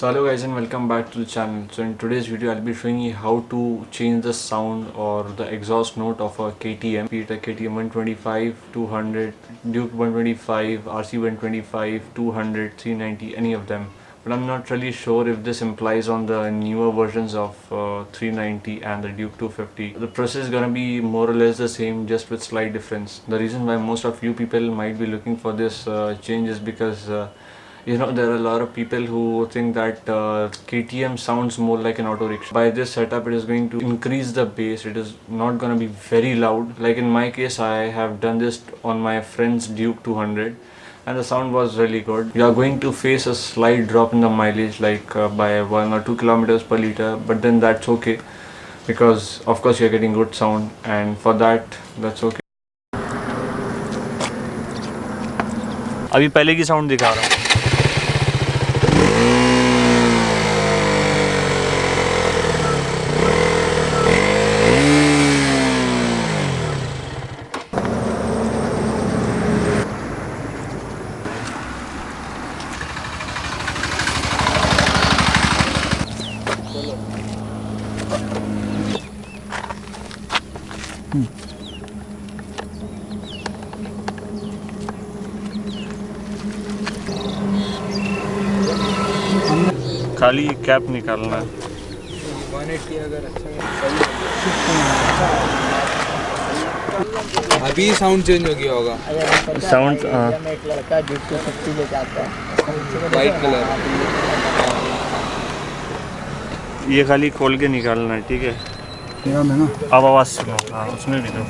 So hello guys and welcome back to the channel. So in today's video I'll be showing you how to change the sound or the exhaust note of a KTM, be it a KTM 125, 200, Duke 125, RC 125, 200, 390, any of them. But I'm not really sure if this implies on the newer versions of 390 and the Duke 250. The process is gonna be more or less the same, just with slight difference. The reason why most of you people might be looking for this change is because there are a lot of people who think that KTM sounds more like an auto rickshaw. By this setup, it is going to increase the bass. It is not going to be very loud. Like in my case, I have done this on my friend's Duke 200 and the sound was really good. You are going to face a slight drop in the mileage, like by 1 or 2 kilometers per liter, but then that's okay because of course you're getting good sound, and for that's okay. अभी पहले की sound दिखा रहा हूँ. खाली cap निकालना है. 180 अगर अच्छा अभी साउंड चेंज हो गया होगा. साउंड एक लड़का ड्यूक 250 लेके आता है वाइट कलर. ये खाली खोल के निकालना है, ठीक है. अब आवाज़ सुनो. हाँ, उसमें भी दो.